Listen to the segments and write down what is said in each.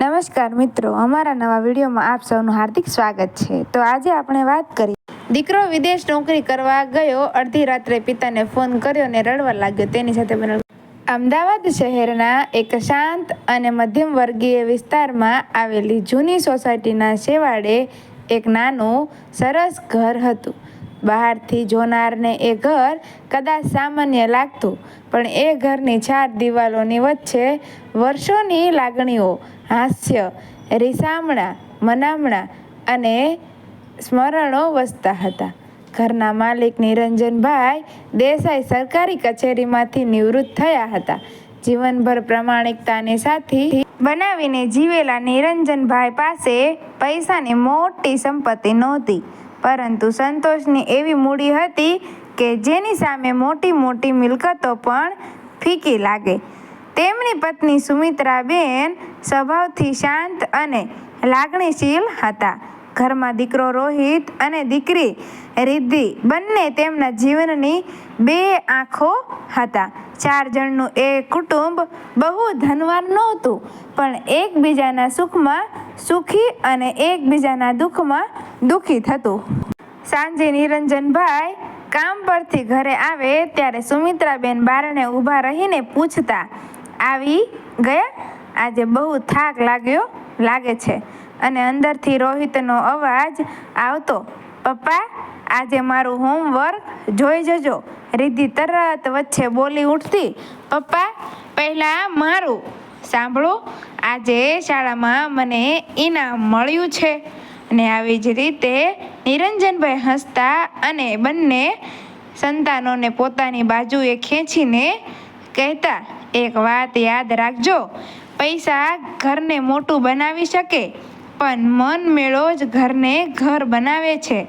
નમસ્કાર મિત્રો, અમારા નવા વિડીયોમાં આપ સૌનું હાર્દિક સ્વાગત છે। તો આજે આપણે વાત કરી, દીકરો વિદેશ નોકરી કરવા ગયો, અડધી રાત્રે પિતાને ફોન કર્યો ને રડવા લાગ્યો। તેની સાથે બનેલ અમદાવાદ શહેરના એક શાંત અને મધ્યમ વર્ગીય વિસ્તારમાં આવેલી જૂની સોસાયટીના છેવાડે એક નાનું સરસ ઘર હતું। બહારથી જોનારને એ ઘર કદાચ સામાન્ય લાગતું, પણ એ ઘરની 4 દિવાલોની વચ્ચે વર્ષોની લાગણીઓ, હાસ્ય, રીસામણા, મનામણા અને સ્મરણો વસતા હતા। ઘરના માલિક નિરંજનભાઈ દેસાઈ સરકારી કચેરીમાંથી નિવૃત્ત થયા હતા। જીવનભર પ્રમાણિકતાની સાથી બનાવીને જીવેલા નિરંજનભાઈ પાસે પૈસાની મોટી સંપત્તિ નહોતી, પરંતુ સંતોષની એવી મૂડી હતી કે જેની સામે મોટી મોટી મિલકતો પણ ફીકી લાગે। તેમની પત્ની સુમિત્રાબેન સ્વભાવથી શાંત અને લાગણીશીલ હતા। ઘરમાં દીકરો રોહિત અને દીકરી રિદ્ધિ બંને તેમના જીવનની 2 આંખો હતા। 4 જણનું એ કુટુંબ બહુ ધનવાન નહોતું, પણ એકબીજાના સુખમાં સુખી અને એકબીજાના દુઃખમાં દુઃખી થતું। સાંજે નિરંજનભાઈ કામ પરથી ઘરે આવે ત્યારે સુમિત્રાબેન બારણે ઊભા રહીને પૂછતા, આવી ગયા? આજે બહુ થાક લાગે છે। અને અંદરથી રોહિતનો અવાજ આવતો, પપ્પા, આજે મારું હોમવર્ક જોઈ જજો। રિદ્ધિ તરત વચ્ચે બોલી ઉઠતી, પપ્પા, પહેલાં મારું સાંભળો, આજે શાળામાં મને ઇનામ મળ્યું છે। અને આવી જ રીતે નિરંજનભાઈ હસતા અને બંને સંતાનોને પોતાની બાજુએ ખેંચીને કહેતા, એક વાત યાદ રાખજો, પૈસા ઘરને મોટું બનાવી શકે, પણ મન મેળો જ ઘરને ઘર બનાવે છે।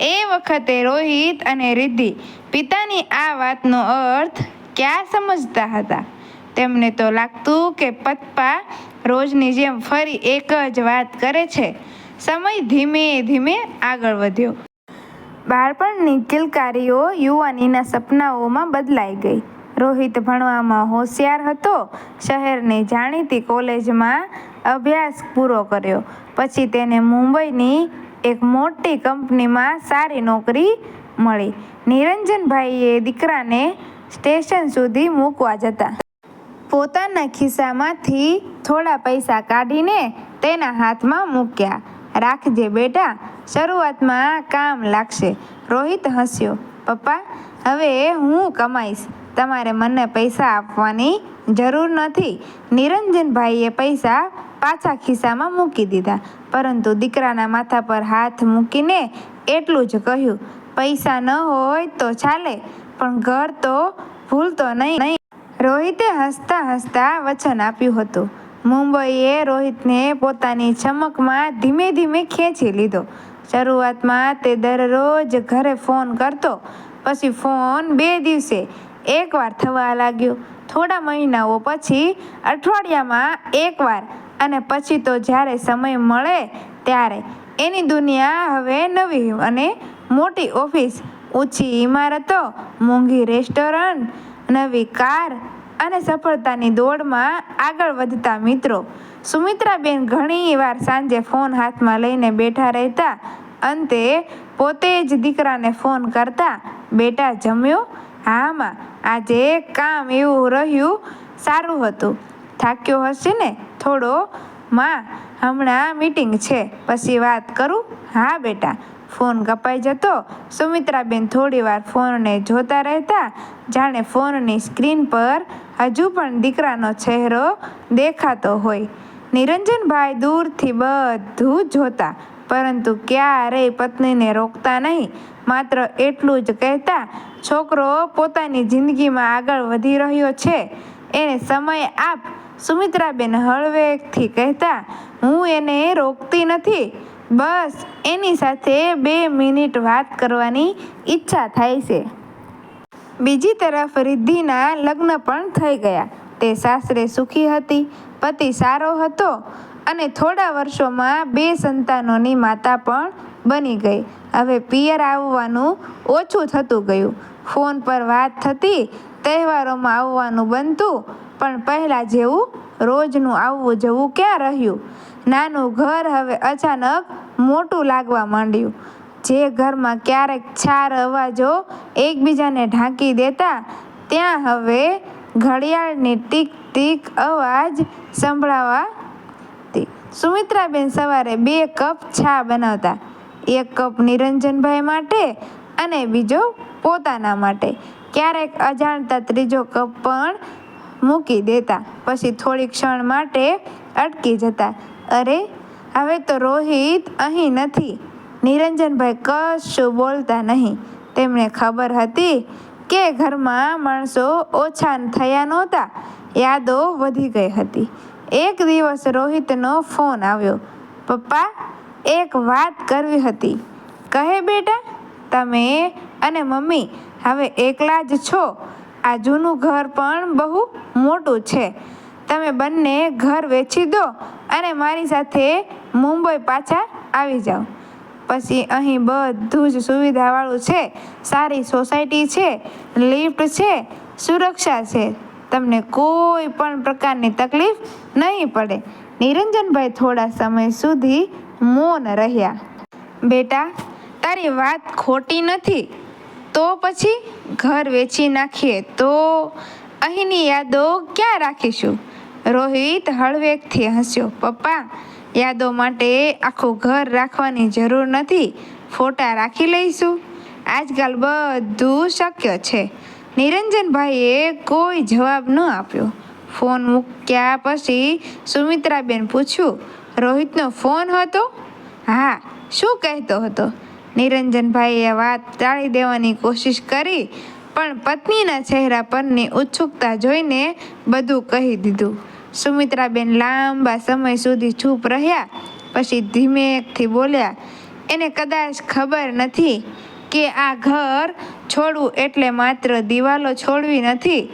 એ વખતે રોહિત અને રિદ્ધિ પિતાની આ વાતનો અર્થ ક્યાં સમજતા હતા? તેમને તો લાગતું કે પપ્પા રોજની જેમ ફરી એક જ વાત કરે છે। સમય ધીમે ધીમે આગળ વધ્યો। બાળપણની કિલકારીઓ યુવાનીના સપનાઓમાં બદલાઈ ગઈ। રોહિત ભણવામાં હોશિયાર હતો। શહેરની જાણીતી કોલેજમાં અભ્યાસ પૂરો કર્યો પછી તેને મુંબઈની એક મોટી કંપનીમાં સારી નોકરી મળી। નિરંજનભાઈએ દીકરાને સ્ટેશન સુધી મૂકવા જતા પોતાના ખિસ્સામાંથી થોડા પૈસા કાઢીને તેના હાથમાં મૂક્યા। રાખજે બેટા, શરૂઆતમાં કામ લાગશે। રોહિત હસ્યો, પપ્પા, હવે હું કમાઈશ, તમારે મને પૈસા આપવાની જરૂર નથી। નિરંજનભાઈએ પૈસા પાછા ખિસ્સામાં મૂકી દીધા, પરંતુ દીકરાના માથા પર હાથ મૂકીને એટલું જ કહ્યું, પૈસા ન હોય તો ચાલે, પણ ઘર તો ભૂલતો નહીં। રોહિતે હસતા હસતા વચન આપ્યું હતું। મુંબઈએ રોહિતને પોતાની ચમકમાં ધીમે ધીમે ખેંચી લીધો। શરૂઆતમાં તે દરરોજ ઘરે ફોન કરતો, પછી ફોન 2 દિવસે એકવાર થવા લાગ્યો। થોડા મહિનાઓ પછી અઠવાડિયામાં એકવાર, અને પછી તો જ્યારે સમય મળે ત્યારે। એની દુનિયા હવે નવી અને મોટી ઓફિસ, ઊંચી ઇમારતો, મોંઘી રેસ્ટોરન્ટ, નવી કાર અને સફળતાની દોડમાં આગળ વધતા મિત્રો। સુમિત્રાબેન ઘણી વાર સાંજે ફોન હાથમાં લઈને બેઠા રહેતા। અંતે પોતે જ દીકરાને ફોન કરતા, બેટા જમ્યો? હા માં, આજે કામ એવું રહ્યું, સારું હતું, થાક્યો હશે ને થોડો? માં, હમણાં મીટિંગ છે, પછી વાત કરું? હા બેટા। ફોન કપાઈ જતો। સુમિત્રાબેન થોડીવાર ફોનને જોતા રહેતા, જાણે ફોનની સ્ક્રીન પર હજુ પણ દીકરાનો ચહેરો દેખાતો હોય। નિરંજનભાઈ દૂરથી બધું જોતા, પરંતુ ક્યારેય પત્નીને રોકતા નહીં। માત્ર એટલું જ કહેતા, છોકરો પોતાની જિંદગીમાં આગળ વધી રહ્યો છે, એને સમય આપ। સુમિત્રાબેન હળવેકથી કહેતા, હું એને રોકતી નથી, બસ એની સાથે 2 મિનિટ વાત કરવાની ઈચ્છા થાય છે। બીજી તરફ રિદ્ધિના લગ્ન પણ થઈ ગયા। તે સાસરે સુખી હતી, પતિ સારો હતો અને થોડા વર્ષોમાં 2 સંતાનોની માતા પણ બની ગઈ। હવે પિયર આવવાનું ઓછું થતું ગયું। ફોન પર વાત થતી, તહેવારોમાં આવવાનું બનતું, પણ પહેલાં જેવું રોજનું આવવું જવું ક્યાં રહ્યું? નાનું ઘર હવે અચાનક મોટું લાગવા માંડ્યું. જે ઘરમાં ક્યારેક 4 અવાજો એકબીજાને ઢાંકી દેતા, ત્યાં હવે ઘડિયાળની ટીક ટીક અવાજ સંભળાવાતી. સુમિત્રાબેન સવારે 2 કપ ચા બનાવતા, 1 કપ નિરંજનભાઈ માટે અને બીજો પોતાના માટે. ક્યારેક અજાણતા ત્રીજો કપ પણ મૂકી દેતા. પછી થોડી ક્ષણ માટે અટકી જતા. અરે, હવે તો રોહિત અહીં નથી. નિરંજનભાઈ કશું બોલતા નહીં. તેમને ખબર હતી કે ઘરમાં માણસો ઓછા થયા નહોતા, યાદો વધી ગઈ હતી. એક દિવસ રોહિતનો ફોન આવ્યો. પપ્પા, એક વાત કરવી હતી. કહે બેટા. તમે અને મમ્મી હવે એકલા જ છો. આ જૂનું ઘર પણ બહુ મોટું છે. તમે બંને ઘર વેચી દો અને મારી સાથે મુંબઈ પાછા આવી જાઓ. પછી અહીં બધું જ સુવિધાવાળું છે. સારી સોસાયટી છે, લિફ્ટ છે, સુરક્ષા છે. તમને કોઈ પણ પ્રકારની તકલીફ નહીં પડે. નિરંજનભાઈ થોડા સમય સુધી મૌન રહ્યા. બેટા, તારી વાત ખોટી નથી. તો પછી ઘર વેચી નાખીએ તો અહીંની યાદો ક્યાં રાખીશું? રોહિત હળવેકથી હસ્યો. પપ્પા, યાદો માટે આખું ઘર રાખવાની જરૂર નથી. ફોટા રાખી લઈશું. આજકાલ બધું શક્ય છે. નિરંજનભાઈએ કોઈ જવાબ ન આપ્યો. ફોન મૂક્યા પછી સુમિત્રાબેન પૂછ્યું, રોહિતનો ફોન હતો? હા, શું કહેતો હતો? નિરંજનભાઈએ વાત ટાળી દેવાની કોશિશ કરી, પણ પત્નીના ચહેરા પરની ઉત્સુકતા જોઈને બધું કહી દીધું. સુમિત્રાબેન લાંબા સમય સુધી ચૂપ રહ્યા. પછી ધીમેકથી બોલ્યા, એને કદાચ ખબર નથી કે આ ઘર છોડવું એટલે માત્ર દિવાલો છોડવી નથી.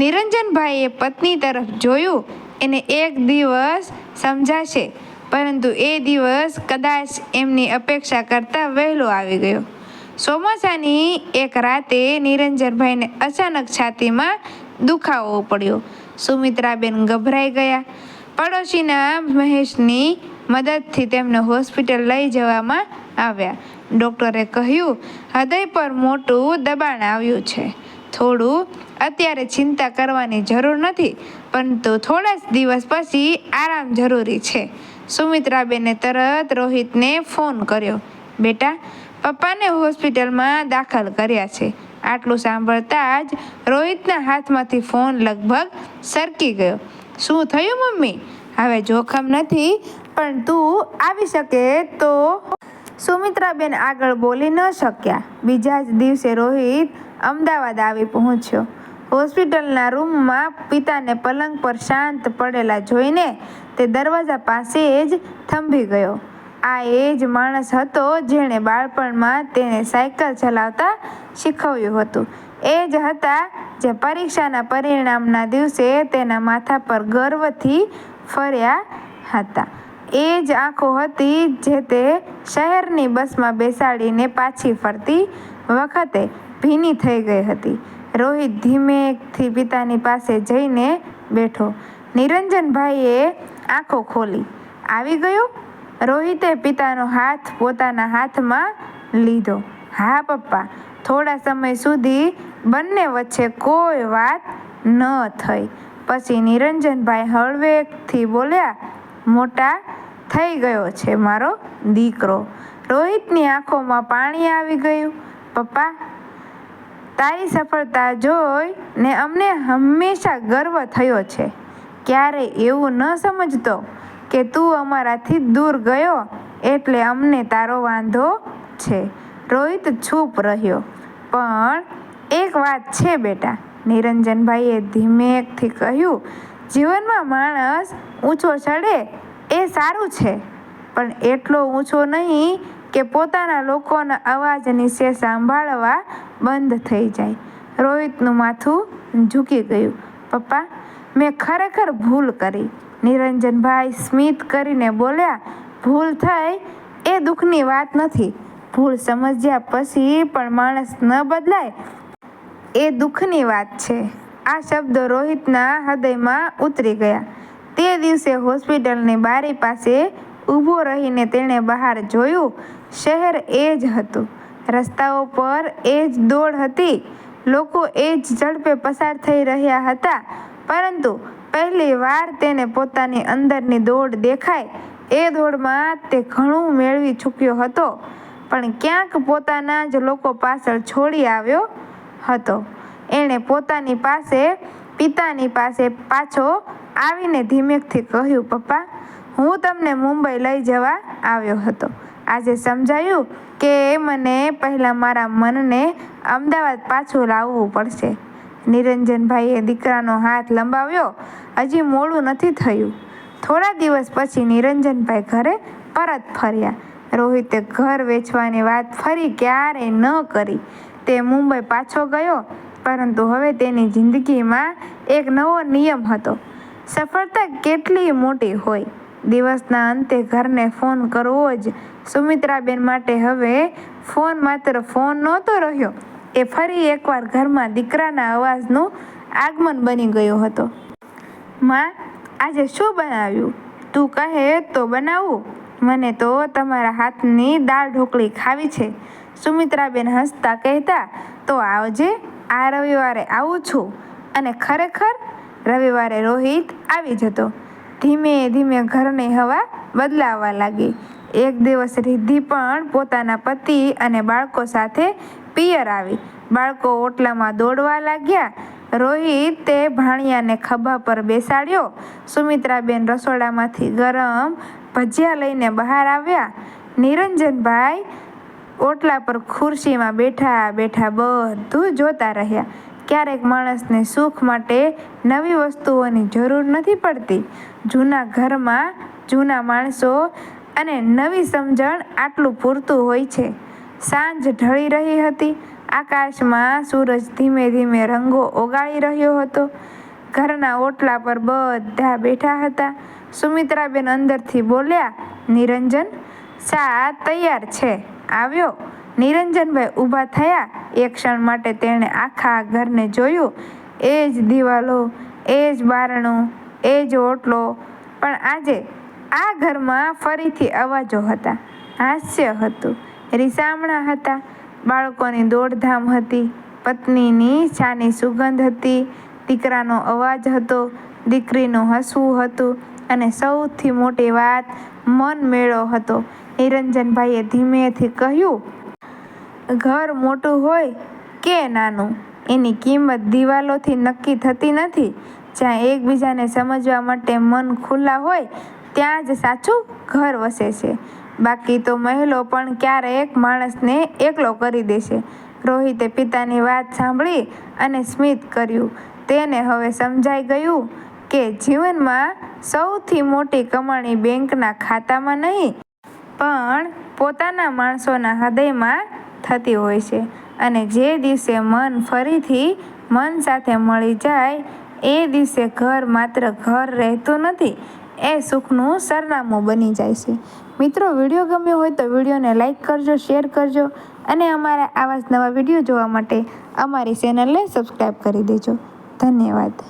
નિરંજનભાઈએ પત્ની તરફ જોયું. એને એક દિવસ સમજાશે, પરંતુ એ દિવસ કદાચ એમની અપેક્ષા કરતાં વહેલો આવી ગયો. ચોમાસાની એક રાતે નિરંજનભાઈને અચાનક છાતીમાં દુખાવો પડ્યો. સુમિત્રાબેન ગભરાઈ ગયા. પડોશીના મહેશની મદદથી તેમને હોસ્પિટલ લઈ જવામાં આવ્યા. ડૉક્ટરે કહ્યું, હૃદય પર મોટું દબાણ આવ્યું છે. થોડું અત્યારે ચિંતા કરવાની જરૂર નથી, પરંતુ થોડા દિવસ પછી આરામ જરૂરી છે. સુમિત્રાબેને તરત રોહિતને ફોન કર્યો. બેટા, પપ્પાને હોસ્પિટલમાં દાખલ કર્યા છે. આટલું સાંભળતા જ રોહિતના હાથમાંથી ફોન લગભગ સરકી ગયો. શું થયું મમ્મી? હવે જોખમ નથી, પણ તું આવી શકે તો? સુમિત્રાબેન આગળ બોલી ન શક્યા. બીજા જ દિવસે રોહિત અમદાવાદ આવી પહોંચ્યો. હોસ્પિટલના રૂમમાં પિતાને પલંગ પર શાંત પડેલા જોઈને તે દરવાજા પાસે જ થંભી ગયો. આ એ જ માણસ હતો જેણે બાળપણમાં તેને સાયકલ ચલાવતા શીખવ્યું હતું. એ જ હતા જે પરીક્ષાના પરિણામના દિવસે તેના માથા પર ગર્વથી ફર્યા હતા. એ જ આંખો હતી જે તે શહેરની બસમાં બેસાડીને પાછી ફરતી વખતે ભીની થઈ ગઈ હતી. રોહિત ધીમેથી પિતાની પાસે જઈને બેઠો. નિરંજનભાઈએ આંખો ખોલી. આવી ગયો? રોહિતે પિતાનો હાથ પોતાના હાથમાં લીધો. હા પપ્પા. થોડા સમય સુધી બંને વચ્ચે કોઈ વાત ન થઈ. પછી નિરંજનભાઈ હળવેકથી બોલ્યા, મોટા થઈ ગયો છે મારો દીકરો. રોહિતની આંખોમાં પાણી આવી ગયું. પપ્પા, તારી સફળતા જોઈને અમને હંમેશા ગર્વ થયો છે. ક્યારેય એવું ન સમજતો કે તું અમારાથી દૂર ગયો એટલે અમને તારો વાંધો છે. રોહિત ચૂપ રહ્યો. પણ એક વાત છે બેટા, નિરંજનભાઈએ ધીમેકથી કહ્યું, જીવનમાં માણસ ઊંચો ચડે એ સારું છે, પણ એટલો ઊંચો નહીં કે પોતાના લોકોના અવાજ નીચે સાંભળવા બંધ થઈ જાય. રોહિતનું માથું ઝૂકી ગયું. પપ્પા, મેં ખરેખર ભૂલ કરી. નિરંજનભાઈ સ્મિત કરીને બોલ્યા, ભૂલ થઈ એ દુઃખની વાત નથી. ભૂલ સમજ્યા પછી પણ માણસ ન બદલાય એ દુઃખની વાત છે. આ શબ્દો રોહિતના હૃદયમાં ઉતરી ગયા. તે દિવસે હોસ્પિટલની બારી પાસે ઊભો રહીને તેણે બહાર જોયું. શહેર એ જ હતું. રસ્તાઓ પર એ જ દોડ હતી. લોકો એ જ ઝડપે પસાર થઈ રહ્યા હતા. પરંતુ પહેલી વાર તેને પોતાની અંદરની દોડ દેખાઈ. એ દોડમાં તે ઘણું મેળવી ચૂક્યો હતો, પણ ક્યાંક પોતાના જ લોકો પાછળ છોડી આવ્યો હતો. એણે પોતાની પિતાની પાસે પાછો આવીને ધીમેકથી કહ્યું, પપ્પા, હું તમને મુંબઈ લઈ જવા આવ્યો હતો. આજે સમજાયું કે મને પહેલાં મારા મનને અમદાવાદ પાછું લાવવું પડશે. નિરંજનભાઈએ દીકરાનો હાથ લંબાવ્યો. હજી મોડું નથી થયું. થોડા દિવસ પછી નિરંજનભાઈ ઘરે પરત ફર્યા. રોહિતે ઘર વેચવાની વાત ફરી ક્યારેય ન કરી. તે મુંબઈ પાછો ગયો, પરંતુ હવે તેની જિંદગીમાં એક નવો નિયમ હતો. સફળતા કેટલી મોટી હોય, દિવસના અંતે ઘરને ફોન કરવો જ. સુમિત્રાબેન માટે હવે ફોન માત્ર ફોન નહોતો રહ્યો, એ ફરી એકવાર ઘરમાં દીકરાના અવાજનું આગમન બની ગયો હતો. માં, આજે શું બનાવ્યું? તું કહે તો બનાવું. મને તો તમારા હાથની દાળ ઢોકળી ખાવી છે. સુમિત્રાબેન હસતા કહેતા, તો આવજે, આ રવિવારે આવું છું. અને ખરેખર રવિવારે રોહિત આવી જતો. ધીમે ધીમે ઘરની હવા બદલાવા લાગી. એક દિવસ રિદ્ધિ પણ પોતાના પતિ અને બાળકો સાથે પિયર આવી. બાળકો ઓટલામાં દોડવા લાગ્યા. રોહિત તે ભાણિયાને ખભા પર બેસાડ્યો. સુમિત્રાબેન રસોડામાંથી ગરમ ભજીયા લઈને બહાર આવ્યા. નિરંજનભાઈ ઓટલા પર ખુરશીમાં બેઠા બેઠા બધું જોતા રહ્યા. ક્યારેક માણસને સુખ માટે નવી વસ્તુઓની જરૂર નથી પડતી. જૂના ઘરમાં જૂના માણસો અને નવી સમજણ આટલું પૂરતું હોય છે. સાંજ ઢળી રહી હતી. આકાશમાં સૂરજ ધીમે ધીમે રંગો ઓગાળી રહ્યો હતો. ઘરના ઓટલા પર બધા બેઠા હતા. સુમિત્રાબેન અંદરથી બોલ્યા, નિરંજન, ચા તૈયાર છે, આવ્યો? નિરંજનભાઈ ઊભા થયા. એક ક્ષણ માટે તેણે આખા ઘરને જોયું. એ જ દિવાલો, એ જ બારણું, એ જ ઓટલો. પણ આજે આ ઘરમાં ફરીથી અવાજો હતા. હાસ્ય હતું, રીસામણા હતા, બાળકોની દોડધામ હતી, પત્નીની ચાની સુગંધ હતી, દીકરાનો અવાજ હતો, દીકરીનું હસવું હતું, અને સૌથી મોટી વાત, મન મેળો હતો. નિરંજનભાઈએ ધીમેથી કહ્યું, ઘર મોટું હોય કે નાનું, એની કિંમત દિવાલોથી નક્કી થતી નથી. જ્યાં એકબીજાને સમજવા માટે મન ખુલ્લા હોય, ત્યાં જ સાચું ઘર વસે છે. બાકી તો મહેલો પણ ક્યારેક માણસને એકલો કરી દેશે. રોહિતે પિતાની વાત સાંભળી અને સ્મિત કર્યું. તેને હવે સમજાઈ ગયું કે જીવનમાં સૌથી મોટી કમાણી બેંકના ખાતામાં નહીં, પણ પોતાના માણસોના હૃદયમાં થતી હોય છે. અને જે દિવસે મન ફરીથી મન સાથે મળી જાય, એ દિવસે ઘર માત્ર ઘર રહેતું નથી, એ સુખનું સરનામું બની જાય છે. મિત્રો, વિડીયો ગમ્યો હોય તો વિડીયોને લાઈક કરજો, શેર કરજો અને અમારા આવા જ નવા વિડીયો જોવા માટે અમારી ચેનલને સબસ્ક્રાઈબ કરી દેજો. ધન્યવાદ.